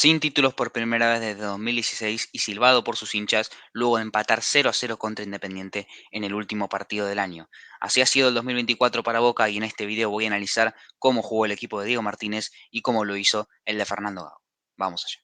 Sin títulos por primera vez desde 2016 y silbado por sus hinchas luego de empatar 0-0 contra Independiente en el último partido del año. Así ha sido el 2024 para Boca y en este video voy a analizar cómo jugó el equipo de Diego Martínez y cómo lo hizo el de Fernando Gago. Vamos allá.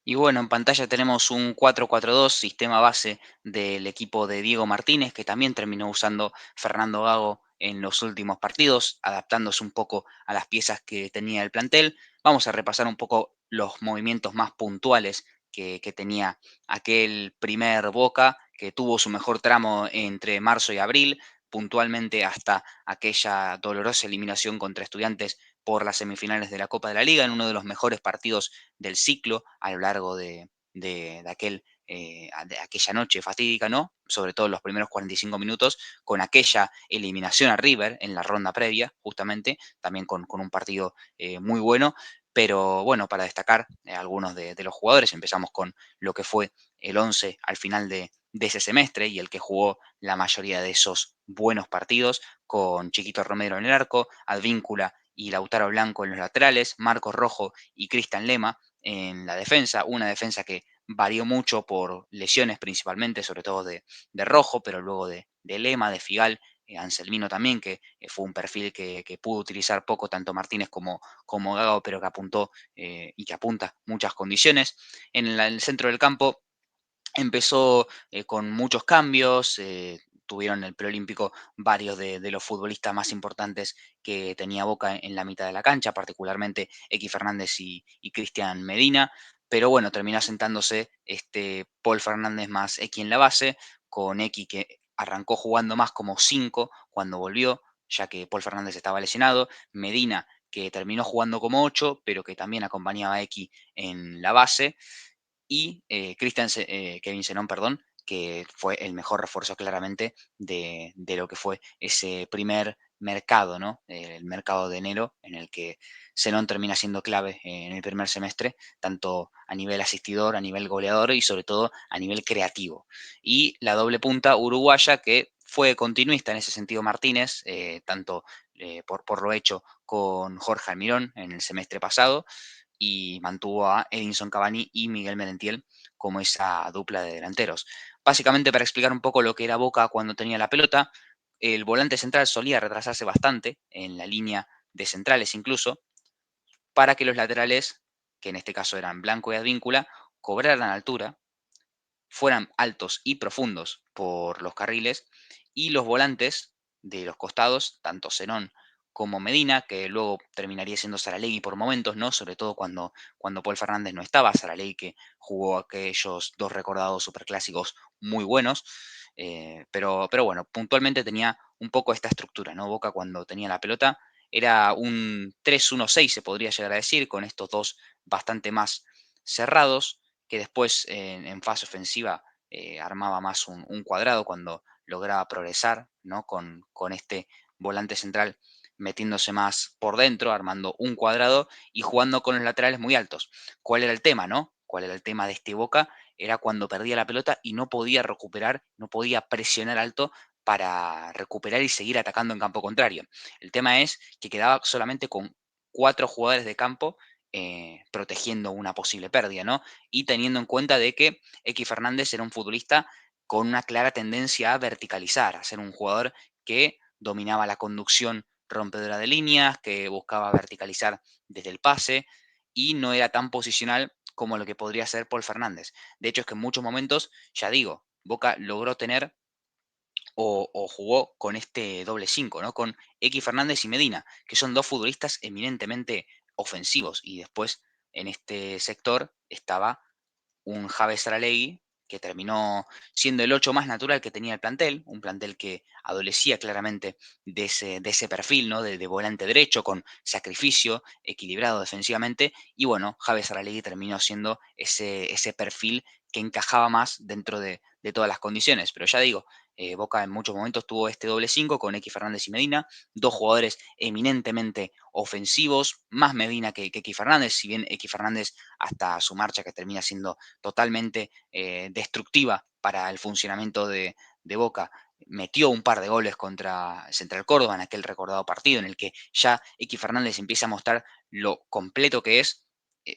Y bueno, en pantalla tenemos un 4-4-2, sistema base del equipo de Diego Martínez, que también terminó usando Fernando Gago en los últimos partidos, adaptándose un poco a las piezas que tenía el plantel. Vamos a repasar un poco los movimientos más puntuales que tenía aquel primer Boca, que tuvo su mejor tramo entre marzo y abril, puntualmente hasta aquella dolorosa eliminación contra Estudiantes por las semifinales de la Copa de la Liga, en uno de los mejores partidos del ciclo a lo largo de aquella noche fatídica, ¿no? Sobre todo los primeros 45 minutos, con aquella eliminación a River en la ronda previa, justamente, también con un partido muy bueno. Pero bueno, para destacar algunos de los jugadores, empezamos con lo que fue el 11 al final de ese semestre y el que jugó la mayoría de esos buenos partidos, con Chiquito Romero en el arco, Advíncula y Lautaro Blanco en los laterales, Marcos Rojo y Cristian Lema en la defensa, una defensa que varió mucho por lesiones principalmente, sobre todo de Rojo, pero luego de Lema, de Figal, Anselmino también, que fue un perfil que pudo utilizar poco tanto Martínez como Gago, pero que apuntó y que apunta muchas condiciones. En el centro del campo empezó con muchos cambios, tuvieron el preolímpico varios de los futbolistas más importantes que tenía Boca en la mitad de la cancha, particularmente X Fernández y Cristian Medina, pero bueno, terminó sentándose este Paul Fernández más X en la base, con X que arrancó jugando más como 5 cuando volvió, ya que Paul Fernández estaba lesionado, Medina que terminó jugando como 8, pero que también acompañaba a X en la base, y Kevin Zenón, perdón, que fue el mejor refuerzo claramente de lo que fue ese primer mercado, ¿no? El mercado de enero, en el que Zenón termina siendo clave en el primer semestre, tanto a nivel asistidor, a nivel goleador y sobre todo a nivel creativo. Y la doble punta uruguaya, que fue continuista en ese sentido Martínez, tanto por lo hecho con Jorge Almirón en el semestre pasado, y mantuvo a Edinson Cavani y Miguel Merentiel como esa dupla de delanteros. Básicamente, para explicar un poco lo que era Boca cuando tenía la pelota, el volante central solía retrasarse bastante en la línea de centrales incluso, para que los laterales, que en este caso eran Blanco y Advíncula, cobraran altura, fueran altos y profundos por los carriles, y los volantes de los costados, tanto Zenón como Medina, que luego terminaría siendo Saralegui por momentos, ¿no? Sobre todo cuando Paul Fernández no estaba, Saralegui que jugó aquellos dos recordados superclásicos muy buenos, pero bueno, puntualmente tenía un poco esta estructura, ¿no? Boca cuando tenía la pelota era un 3-1-6, se podría llegar a decir, con estos dos bastante más cerrados, que después en fase ofensiva armaba más un cuadrado cuando lograba progresar, ¿no? Con este volante central metiéndose más por dentro, armando un cuadrado y jugando con los laterales muy altos. ¿Cuál era el tema, no? ¿Cuál era el tema de este Boca? Era cuando perdía la pelota y no podía recuperar, no podía presionar alto para recuperar y seguir atacando en campo contrario. El tema es que quedaba solamente con 4 jugadores de campo protegiendo una posible pérdida, ¿no? Y teniendo en cuenta de que X Fernández era un futbolista con una clara tendencia a verticalizar, a ser un jugador que dominaba la conducción rompedora de líneas, que buscaba verticalizar desde el pase y no era tan posicional como lo que podría ser Paul Fernández. De hecho, es que en muchos momentos, ya digo, Boca logró tener o jugó con este doble 5, ¿no? Con X Fernández y Medina, que son dos futbolistas eminentemente ofensivos. Y después en este sector estaba un Javes Saralegui que terminó siendo el 8 más natural que tenía el plantel, un plantel que adolecía claramente de ese perfil, ¿no? De volante derecho, con sacrificio, equilibrado defensivamente, y bueno, Javes Saralegui terminó siendo ese perfil que encajaba más dentro de todas las condiciones, pero ya digo, Boca en muchos momentos tuvo este doble 5 con X Fernández y Medina, dos jugadores eminentemente ofensivos, más Medina que X Fernández, si bien X Fernández hasta su marcha que termina siendo totalmente destructiva para el funcionamiento de Boca, metió un par de goles contra Central Córdoba en aquel recordado partido en el que ya X Fernández empieza a mostrar lo completo que es,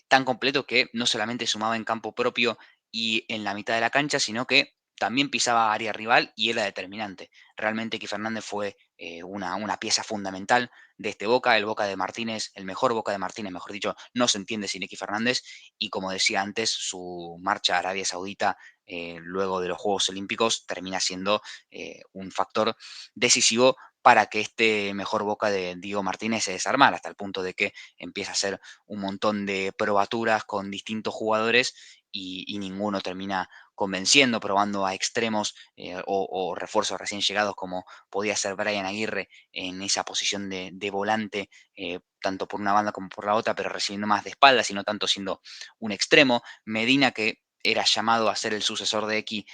tan completo que no solamente sumaba en campo propio y en la mitad de la cancha, sino que también pisaba área rival y era determinante. Realmente que Fernández fue una pieza fundamental de este Boca, el Boca de Martínez, el mejor Boca de Martínez, mejor dicho, no se entiende sin X Fernández, y como decía antes, su marcha a Arabia Saudita luego de los Juegos Olímpicos termina siendo un factor decisivo para que este mejor Boca de Diego Martínez se desarmara, hasta el punto de que empieza a ser un montón de probaturas con distintos jugadores y ninguno termina convenciendo, probando a extremos o refuerzos recién llegados como podía ser Brian Aguirre en esa posición de volante, tanto por una banda como por la otra, pero recibiendo más de espaldas y no tanto siendo un extremo. Medina, que era llamado a ser el sucesor de X,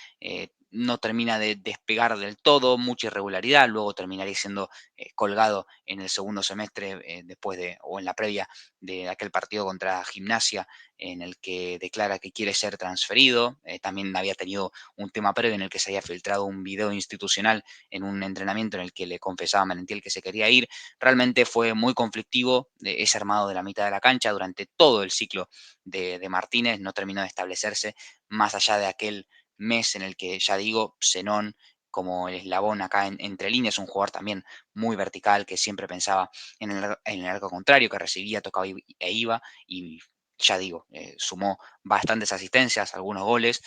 no termina de despegar del todo, mucha irregularidad, luego terminaría siendo colgado en el segundo semestre, después de, o en la previa de aquel partido contra Gimnasia, en el que declara que quiere ser transferido. También había tenido un tema previo en el que se había filtrado un video institucional en un entrenamiento en el que le confesaba a Merentiel que se quería ir. Realmente fue muy conflictivo ese armado de la mitad de la cancha durante todo el ciclo de Martínez. No terminó de establecerse más allá de aquel mes en el que, ya digo, Zenón como el eslabón acá entre líneas, un jugador también muy vertical que siempre pensaba en el arco contrario, que recibía, tocaba e iba, y ya digo, sumó bastantes asistencias, algunos goles,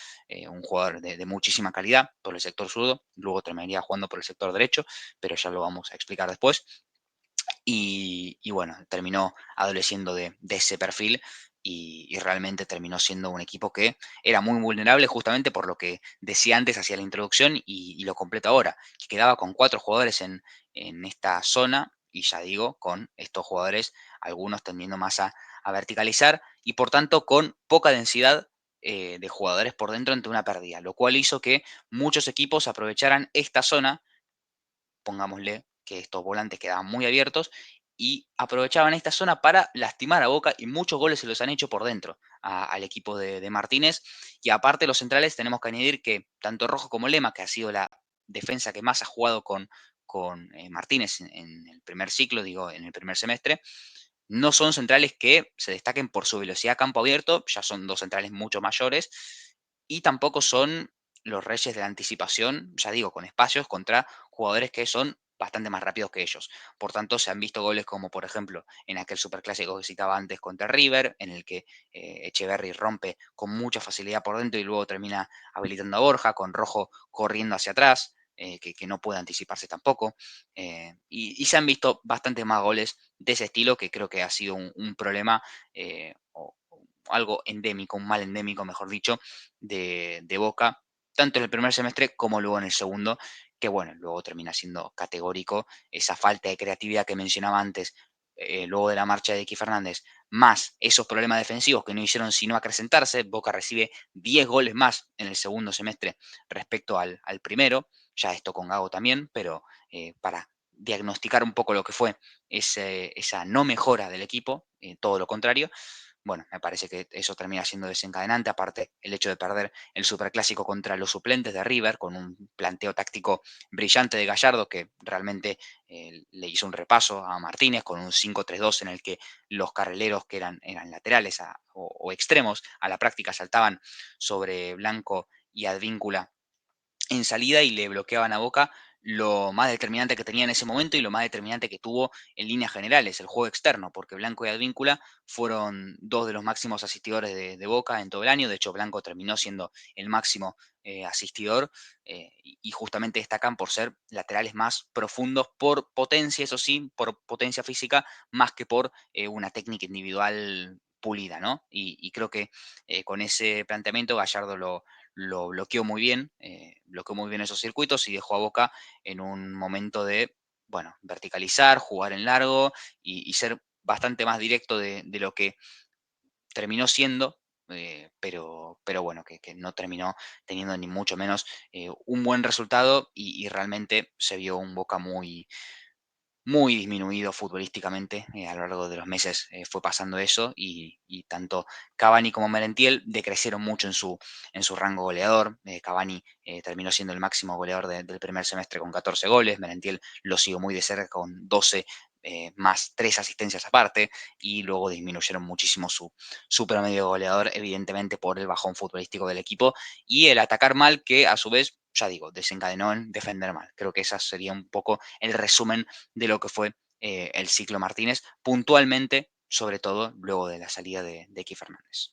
un jugador de muchísima calidad por el sector zurdo, luego terminaría jugando por el sector derecho, pero ya lo vamos a explicar después. Y bueno, terminó adoleciendo de ese perfil y realmente terminó siendo un equipo que era muy vulnerable justamente por lo que decía antes hacia la introducción y lo completo ahora, que quedaba con 4 jugadores en esta zona y ya digo, con estos jugadores, algunos tendiendo más a verticalizar y por tanto con poca densidad de jugadores por dentro ante una pérdida, lo cual hizo que muchos equipos aprovecharan esta zona, pongámosle que estos volantes quedaban muy abiertos y aprovechaban esta zona para lastimar a Boca y muchos goles se los han hecho por dentro al equipo de Martínez. Y aparte los centrales tenemos que añadir que tanto Rojo como Lema, que ha sido la defensa que más ha jugado con Martínez en el primer ciclo, digo, en el primer semestre, no son centrales que se destaquen por su velocidad a campo abierto, ya son dos centrales mucho mayores, y tampoco son los reyes de la anticipación, ya digo, con espacios contra jugadores que son bastante más rápidos que ellos. Por tanto, se han visto goles como, por ejemplo, en aquel superclásico que citaba antes contra River, en el que Echeverry rompe con mucha facilidad por dentro y luego termina habilitando a Borja, con Rojo corriendo hacia atrás, que no puede anticiparse tampoco. Y se han visto bastante más goles de ese estilo, que creo que ha sido un problema o algo endémico, un mal endémico, mejor dicho, de Boca, tanto en el primer semestre como luego en el segundo, que bueno, luego termina siendo categórico esa falta de creatividad que mencionaba antes, luego de la marcha de X Fernández, más esos problemas defensivos que no hicieron sino acrecentarse. Boca recibe 10 goles más en el segundo semestre respecto al primero, ya esto con Gago también, pero para diagnosticar un poco lo que fue esa no mejora del equipo, todo lo contrario. Bueno, me parece que eso termina siendo desencadenante. Aparte, el hecho de perder el superclásico contra los suplentes de River, con un planteo táctico brillante de Gallardo, que realmente le hizo un repaso a Martínez con un 5-3-2 en el que los carrileros que eran laterales o extremos a la práctica saltaban sobre Blanco y Advíncula en salida y le bloqueaban a Boca lo más determinante que tenía en ese momento y lo más determinante que tuvo en líneas generales, el juego externo, porque Blanco y Advíncula fueron dos de los máximos asistidores de Boca en todo el año. De hecho, Blanco terminó siendo el máximo asistidor, y justamente destacan por ser laterales más profundos por potencia, eso sí, por potencia física, más que por una técnica individual pulida, ¿no? Y creo que con ese planteamiento Gallardo lo bloqueó muy bien esos circuitos y dejó a Boca en un momento de, bueno, verticalizar, jugar en largo y ser bastante más directo de lo que terminó siendo, pero bueno, que no terminó teniendo ni mucho menos un buen resultado y realmente se vio un Boca muy disminuido futbolísticamente. A lo largo de los meses fue pasando eso y tanto Cavani como Merentiel decrecieron mucho en su rango goleador. Cavani terminó siendo el máximo goleador del primer semestre con 14 goles, Merentiel lo siguió muy de cerca con 12 más 3 asistencias aparte, y luego disminuyeron muchísimo su promedio goleador, evidentemente por el bajón futbolístico del equipo y el atacar mal que a su vez, ya digo, desencadenó en defender mal. Creo que esa sería un poco el resumen de lo que fue el ciclo Martínez, puntualmente, sobre todo luego de la salida de X Fernández.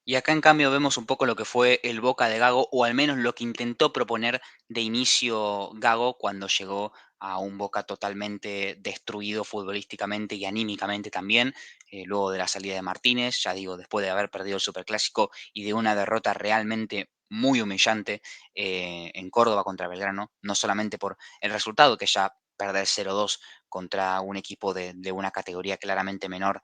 Y acá en cambio vemos un poco lo que fue el Boca de Gago, o al menos lo que intentó proponer de inicio Gago cuando llegó a un Boca totalmente destruido futbolísticamente y anímicamente también, luego de la salida de Martínez, ya digo, después de haber perdido el Superclásico y de una derrota realmente muy humillante en Córdoba contra Belgrano, no solamente por el resultado, que ya perder 0-2 contra un equipo de una categoría claramente menor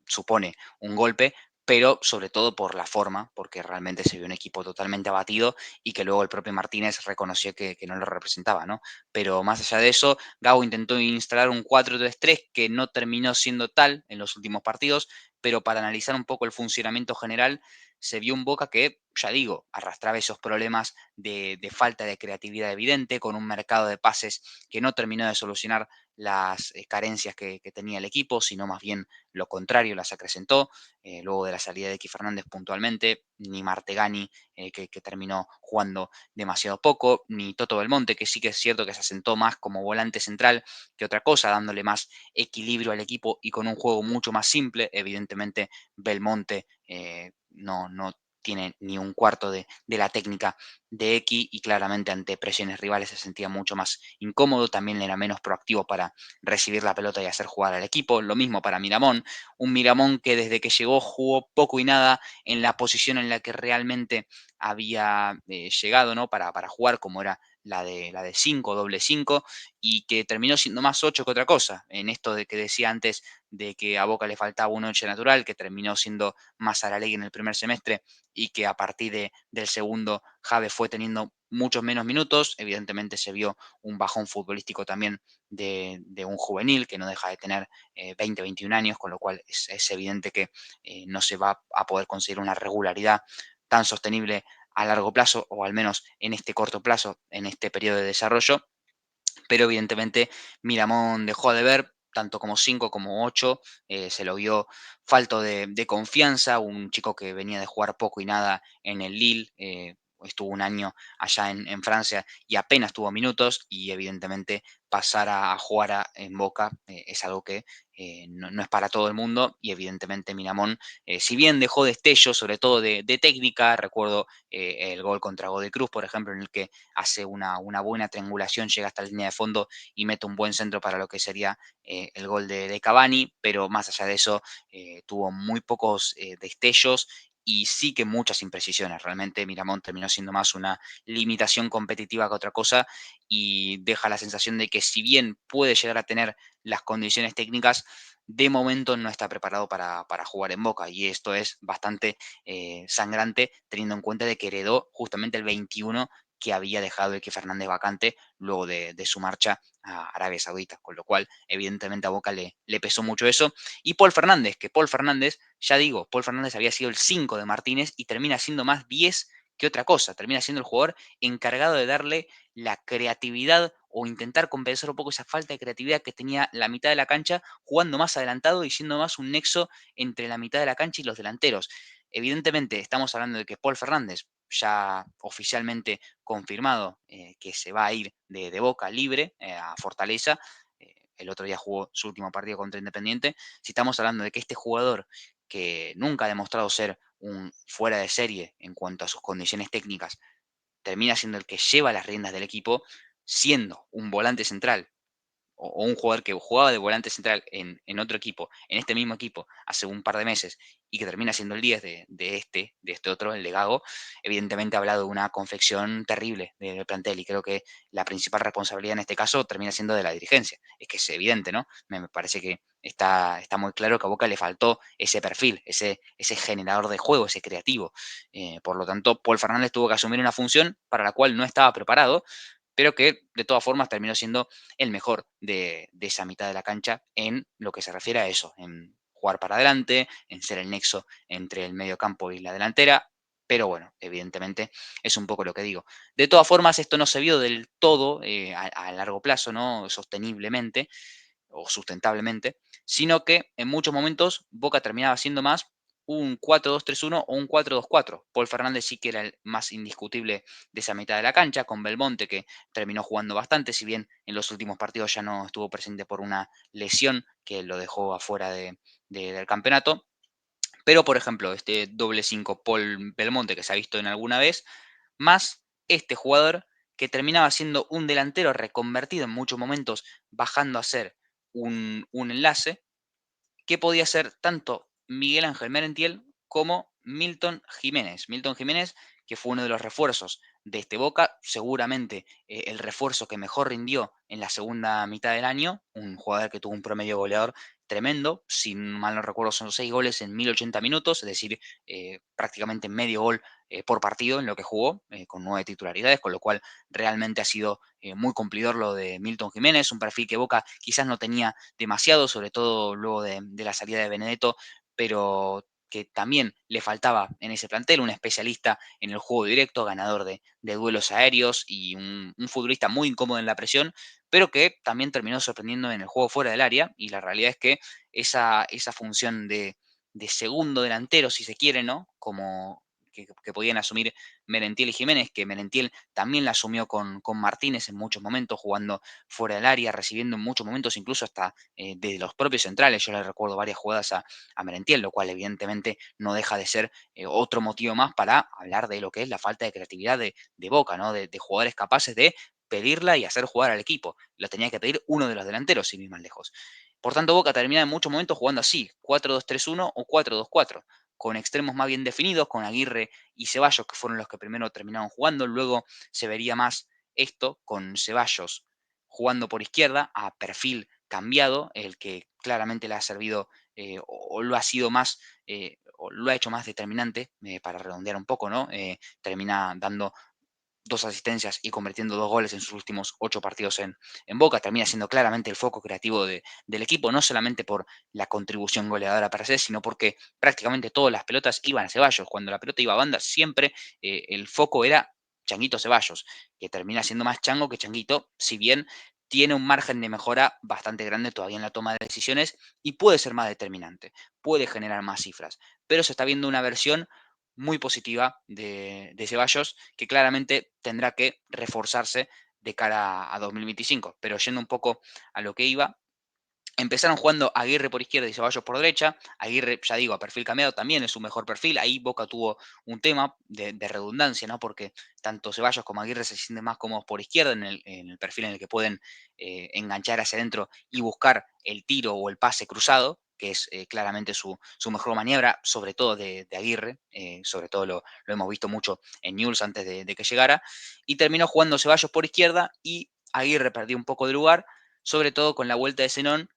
supone un golpe, pero sobre todo por la forma, porque realmente se vio un equipo totalmente abatido y que luego el propio Martínez reconoció que no lo representaba, ¿no? Pero más allá de eso, Gago intentó instalar un 4-3-3 que no terminó siendo tal en los últimos partidos, pero para analizar un poco el funcionamiento general, se vio un Boca que, ya digo, arrastraba esos problemas de falta de creatividad evidente, con un mercado de pases que no terminó de solucionar las carencias que tenía el equipo, sino más bien lo contrario, las acrecentó luego de la salida de X Fernández puntualmente, ni Martegani, que terminó jugando demasiado poco, ni Toto Belmonte, que sí que es cierto que se asentó más como volante central que otra cosa, dándole más equilibrio al equipo y con un juego mucho más simple. Evidentemente, Belmonte no tiene ni un cuarto de la técnica de X y claramente ante presiones rivales se sentía mucho más incómodo, también era menos proactivo para recibir la pelota y hacer jugar al equipo, lo mismo para Miramón, un Miramón que desde que llegó jugó poco y nada en la posición en la que realmente había llegado, ¿no? Para jugar, como era la de 5, doble 5, y que terminó siendo más 8 que otra cosa. En esto de que decía antes de que a Boca le faltaba un 8 natural, que terminó siendo más Saralegui en el primer semestre y que a partir del segundo Jave fue teniendo muchos menos minutos. Evidentemente se vio un bajón futbolístico también de un juvenil que no deja de tener 20, 21 años, con lo cual es evidente que no se va a poder conseguir una regularidad tan sostenible a largo plazo, o al menos en este corto plazo, en este periodo de desarrollo, pero evidentemente Miramón dejó de ver, tanto como 5 como 8, se lo vio falto de confianza, un chico que venía de jugar poco y nada en el Lille, estuvo un año allá en Francia y apenas tuvo minutos, y evidentemente pasar a jugar en Boca es algo que no es para todo el mundo, y evidentemente Miramón, si bien dejó destellos, sobre todo de técnica, recuerdo el gol contra Godoy Cruz, por ejemplo, en el que hace una buena triangulación, llega hasta la línea de fondo y mete un buen centro para lo que sería el gol de Cavani, pero más allá de eso tuvo muy pocos destellos y sí que muchas imprecisiones. Realmente Miramón terminó siendo más una limitación competitiva que otra cosa, y deja la sensación de que si bien puede llegar a tener las condiciones técnicas, de momento no está preparado para jugar en Boca, y esto es bastante sangrante teniendo en cuenta de que heredó justamente el 21 que había dejado Eke Fernández vacante luego de su marcha a Arabia Saudita, con lo cual evidentemente a Boca le pesó mucho eso. Y Paul Fernández, que Paul Fernández, ya digo, Paul Fernández había sido el 5 de Martínez y termina siendo más 10 que otra cosa, termina siendo el jugador encargado de darle la creatividad o intentar compensar un poco esa falta de creatividad que tenía la mitad de la cancha, jugando más adelantado y siendo más un nexo entre la mitad de la cancha y los delanteros. Evidentemente estamos hablando de que Paul Fernández, ya oficialmente confirmado que se va a ir de Boca libre a Fortaleza. El otro día jugó su último partido contra Independiente. Si estamos hablando de que este jugador, que nunca ha demostrado ser un fuera de serie en cuanto a sus condiciones técnicas, termina siendo el que lleva las riendas del equipo, siendo un volante central o un jugador que jugaba de volante central en otro equipo, en este mismo equipo, hace un par de meses, y que termina siendo el 10 de este otro, el de Gago, evidentemente ha hablado de una confección terrible del plantel, y creo que la principal responsabilidad en este caso termina siendo de la dirigencia. Es que es evidente, ¿no? Me parece que está muy claro que a Boca le faltó ese perfil, ese generador de juego, ese creativo. Por lo tanto, Paul Fernández tuvo que asumir una función para la cual no estaba preparado, pero que de todas formas terminó siendo el mejor de esa mitad de la cancha en lo que se refiere a eso, en jugar para adelante, en ser el nexo entre el medio campo y la delantera. Pero bueno, evidentemente es un poco lo que digo. De todas formas, esto no se vio del todo a largo plazo, ¿no? Sosteniblemente o sustentablemente, sino que en muchos momentos Boca terminaba siendo más un 4-2-3-1 o un 4-2-4. Paul Fernández sí que era el más indiscutible de esa mitad de la cancha, con Belmonte que terminó jugando bastante, si bien en los últimos partidos ya no estuvo presente por una lesión que lo dejó afuera del campeonato. Pero, por ejemplo, este doble 5 Paul Belmonte que se ha visto en alguna vez, más este jugador que terminaba siendo un delantero reconvertido en muchos momentos, bajando a ser un enlace, que podía ser tanto Miguel Ángel Merentiel como Milton Jiménez. Milton Jiménez, que fue uno de los refuerzos de este Boca, seguramente el refuerzo que mejor rindió en la segunda mitad del año, un jugador que tuvo un promedio goleador tremendo, si mal no recuerdo son 6 goles en 1080 minutos, es decir, prácticamente medio gol por partido en lo que jugó, con 9 titularidades, con lo cual realmente ha sido muy cumplidor lo de Milton Jiménez, un perfil que Boca quizás no tenía demasiado, sobre todo luego de la salida de Benedetto, pero que también le faltaba en ese plantel un especialista en el juego directo, ganador de duelos aéreos y un futbolista muy incómodo en la presión, pero que también terminó sorprendiendo en el juego fuera del área. Y la realidad es que esa función de segundo delantero, si se quiere, ¿no? Como que podían asumir Merentiel y Jiménez, que Merentiel también la asumió con Martínez en muchos momentos, jugando fuera del área, recibiendo en muchos momentos incluso hasta de los propios centrales. Yo le recuerdo varias jugadas a Merentiel, lo cual evidentemente no deja de ser otro motivo más para hablar de lo que es la falta de creatividad de Boca, ¿no? De jugadores capaces de pedirla y hacer jugar al equipo. Lo tenía que pedir uno de los delanteros, sin ir más lejos. Por tanto, Boca termina en muchos momentos jugando así, 4-2-3-1 o 4-2-4, con extremos más bien definidos, con Aguirre y Ceballos, que fueron los que primero terminaron jugando. Luego se vería más esto con Ceballos jugando por izquierda a perfil cambiado, el que claramente le ha servido o lo ha sido más, o lo ha hecho más determinante, para redondear un poco, ¿no? Termina dando 2 asistencias y convirtiendo 2 goles en sus últimos 8 partidos en Boca. Termina siendo claramente el foco creativo del equipo, no solamente por la contribución goleadora para se, sino porque prácticamente todas las pelotas iban a Ceballos. Cuando la pelota iba a banda, siempre el foco era Changuito Ceballos, que termina siendo más chango que changuito, si bien tiene un margen de mejora bastante grande todavía en la toma de decisiones y puede ser más determinante, puede generar más cifras, pero se está viendo una versión muy positiva de Ceballos, que claramente tendrá que reforzarse de cara a 2025. Pero yendo un poco a lo que iba, empezaron jugando Aguirre por izquierda y Ceballos por derecha. Aguirre, ya digo, a perfil cambiado también es su mejor perfil. Ahí Boca tuvo un tema de redundancia, ¿no? Porque tanto Ceballos como Aguirre se sienten más cómodos por izquierda en el perfil en el que pueden enganchar hacia adentro y buscar el tiro o el pase cruzado, que es claramente su mejor maniobra, sobre todo de Aguirre. Sobre todo lo hemos visto mucho en Newell's antes de que llegara. Y terminó jugando Ceballos por izquierda y Aguirre perdió un poco de lugar, sobre todo con la vuelta de Zenón,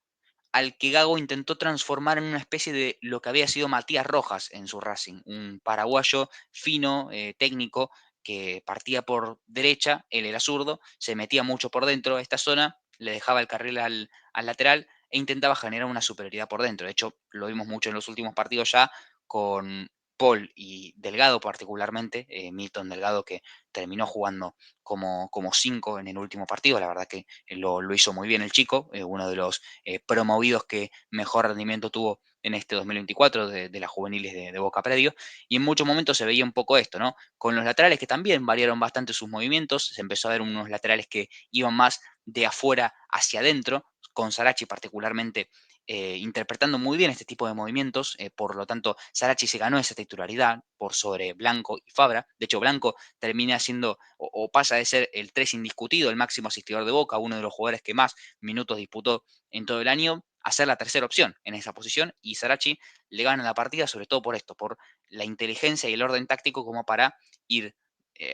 al que Gago intentó transformar en una especie de lo que había sido Matías Rojas en su Racing, un paraguayo fino, técnico, que partía por derecha, él era zurdo, se metía mucho por dentro de esta zona, le dejaba el carril al lateral e intentaba generar una superioridad por dentro. De hecho, lo vimos mucho en los últimos partidos ya con Paul y Delgado particularmente, Milton Delgado que terminó jugando como 5 en el último partido. La verdad que lo hizo muy bien el chico, uno de los promovidos que mejor rendimiento tuvo en este 2024 de las juveniles de Boca Predio. Y en muchos momentos se veía un poco esto, ¿no? Con los laterales que también variaron bastante sus movimientos, se empezó a ver unos laterales que iban más de afuera hacia adentro, con Sarachi particularmente interpretando muy bien este tipo de movimientos. Por lo tanto, Sarachi se ganó esa titularidad por sobre Blanco y Fabra. De hecho, Blanco termina siendo o pasa de ser el 3 indiscutido, el máximo asistidor de Boca, uno de los jugadores que más minutos disputó en todo el año, a ser la tercera opción en esa posición. Y Sarachi le gana la partida, sobre todo por esto, por la inteligencia y el orden táctico como para ir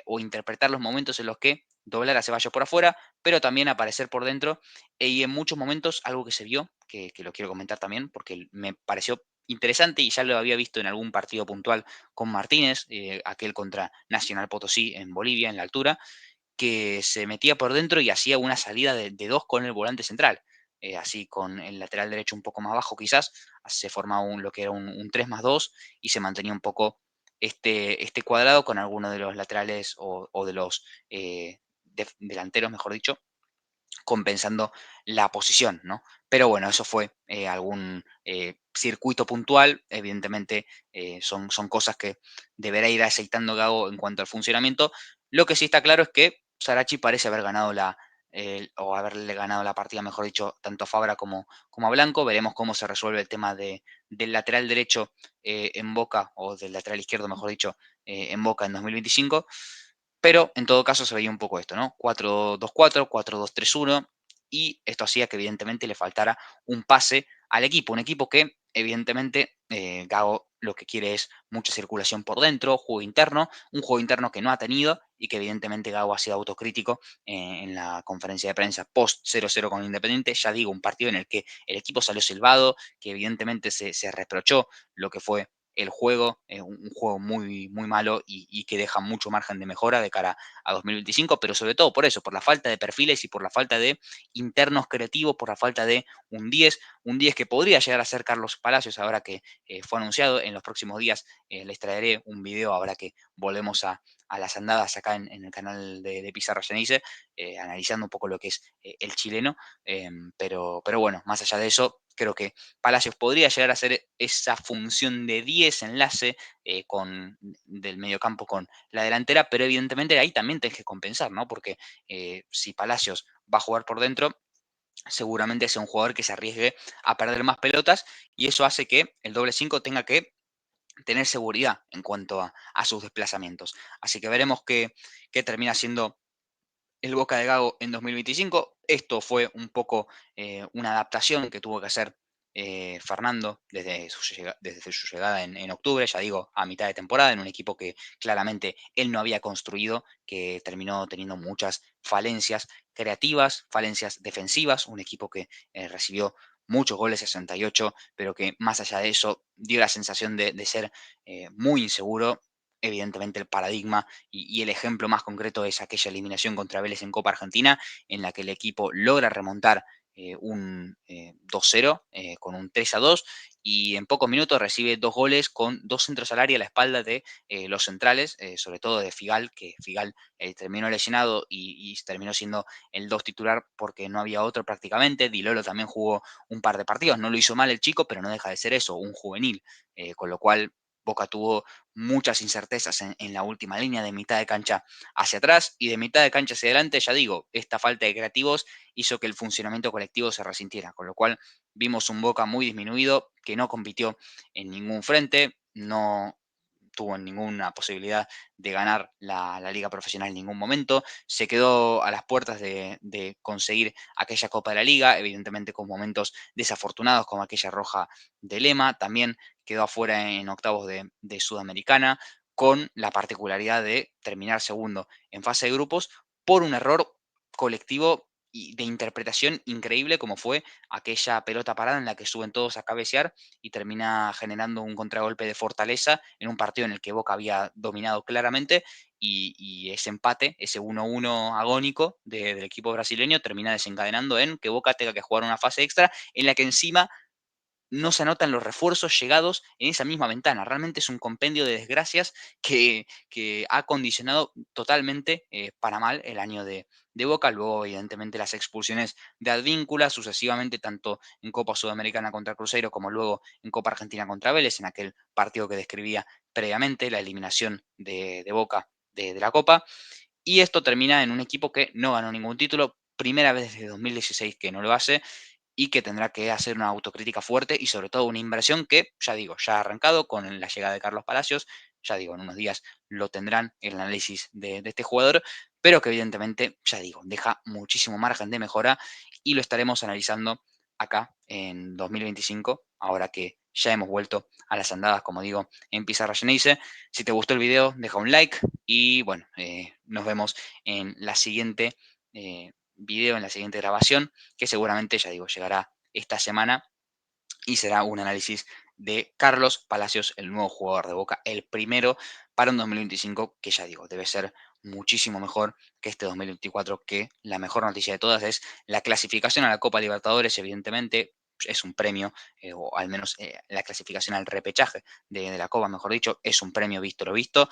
o interpretar los momentos en los que doblar a Ceballos por afuera, pero también aparecer por dentro. Y en muchos momentos, algo que se vio, que lo quiero comentar también, porque me pareció interesante y ya lo había visto en algún partido puntual con Martínez, aquel contra Nacional Potosí en Bolivia, en la altura, que se metía por dentro y hacía una salida de dos con el volante central. Así con el lateral derecho un poco más bajo quizás, se formaba lo que era un 3 más 2 y se mantenía un poco este cuadrado con alguno de los laterales o de los delanteros, mejor dicho, compensando la posición, ¿no? Pero bueno, eso fue algún circuito puntual. Evidentemente, son cosas que deberá ir aceitando Gago en cuanto al funcionamiento. Lo que sí está claro es que Sarachi parece haber ganado o haberle ganado la partida, mejor dicho, tanto a Fabra como a Blanco. Veremos cómo se resuelve el tema del lateral derecho en Boca, o del lateral izquierdo, mejor dicho, en Boca en 2025. Pero en todo caso se veía un poco esto, ¿no? 4-2-4, 4-2-3-1, y esto hacía que evidentemente le faltara un pase al equipo, un equipo que evidentemente Gago lo que quiere es mucha circulación por dentro, juego interno, un juego interno que no ha tenido y que evidentemente Gago ha sido autocrítico en la conferencia de prensa post 0-0 con Independiente. Ya digo, un partido en el que el equipo salió silbado, que evidentemente se reprochó lo que fue el juego, un juego muy, muy malo y que deja mucho margen de mejora de cara a 2025, pero sobre todo por eso, por la falta de perfiles y por la falta de internos creativos, por la falta de un 10 que podría llegar a ser Carlos Palacios, ahora que fue anunciado. En los próximos días les traeré un video, ahora que volvemos a las andadas acá en el canal de Pizarra Genice, analizando un poco lo que es el chileno. Pero bueno, más allá de eso, creo que Palacios podría llegar a hacer esa función de 10 enlace del mediocampo con la delantera, pero evidentemente ahí también tenés que compensar, ¿no? Porque si Palacios va a jugar por dentro, seguramente sea un jugador que se arriesgue a perder más pelotas, y eso hace que el doble 5 tenga que tener seguridad en cuanto a sus desplazamientos. Así que veremos qué termina siendo el Boca de Gago en 2025. Esto fue un poco una adaptación que tuvo que hacer Fernando desde su llegada en octubre, ya digo, a mitad de temporada, en un equipo que claramente él no había construido, que terminó teniendo muchas falencias creativas, falencias defensivas, un equipo que recibió muchos goles, 68, pero que más allá de eso dio la sensación de ser muy inseguro. Evidentemente el paradigma y el ejemplo más concreto es aquella eliminación contra Vélez en Copa Argentina, en la que el equipo logra remontar un 2-0 con un 3-2, y en pocos minutos recibe dos goles con dos centros al área a la espalda de los centrales, sobre todo de Figal, que Figal terminó lesionado y terminó siendo el 2 titular porque no había otro prácticamente. Di Lolo también jugó un par de partidos, no lo hizo mal el chico, pero no deja de ser eso, un juvenil, con lo cual Boca tuvo muchas incertezas en la última línea, de mitad de cancha hacia atrás y de mitad de cancha hacia adelante. Ya digo, esta falta de creativos hizo que el funcionamiento colectivo se resintiera, con lo cual vimos un Boca muy disminuido, que no compitió en ningún frente, no tuvo ninguna posibilidad de ganar la liga profesional en ningún momento, se quedó a las puertas de conseguir aquella Copa de la Liga, evidentemente con momentos desafortunados como aquella roja de Lema. También quedó afuera en octavos de Sudamericana, con la particularidad de terminar segundo en fase de grupos por un error colectivo y de interpretación increíble, como fue aquella pelota parada en la que suben todos a cabecear y termina generando un contragolpe de Fortaleza en un partido en el que Boca había dominado claramente, y ese empate, ese 1-1 agónico del equipo brasileño, termina desencadenando en que Boca tenga que jugar una fase extra en la que encima no se anotan los refuerzos llegados en esa misma ventana. Realmente es un compendio de desgracias que ha condicionado totalmente para mal el año de Boca. Luego, evidentemente, las expulsiones de Advíncula sucesivamente, tanto en Copa Sudamericana contra Cruzeiro como luego en Copa Argentina contra Vélez, en aquel partido que describía previamente, la eliminación de Boca de la Copa. Y esto termina en un equipo que no ganó ningún título, primera vez desde 2016 que no lo hace, y que tendrá que hacer una autocrítica fuerte y sobre todo una inversión que, ya digo, ya ha arrancado con la llegada de Carlos Palacios. Ya digo, en unos días lo tendrán el análisis de este jugador, pero que evidentemente, ya digo, deja muchísimo margen de mejora, y lo estaremos analizando acá en 2025, ahora que ya hemos vuelto a las andadas, como digo, en Pizarra Genice. Si te gustó el video, deja un like y bueno, nos vemos en la siguiente video, en la siguiente grabación, que seguramente, ya digo, llegará esta semana, y será un análisis de Carlos Palacios, el nuevo jugador de Boca, el primero para un 2025 que, ya digo, debe ser muchísimo mejor que este 2024, que la mejor noticia de todas es la clasificación a la Copa Libertadores, evidentemente. es un premio, o al menos la clasificación al repechaje de la Copa, mejor dicho, es un premio visto lo visto.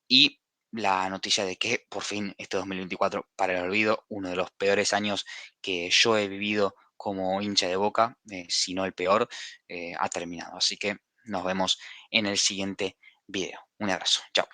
Y la noticia de que por fin este 2024, para el olvido, uno de los peores años que yo he vivido como hincha de Boca, si no el peor, ha terminado. Así que nos vemos en el siguiente video. Un abrazo. Chao.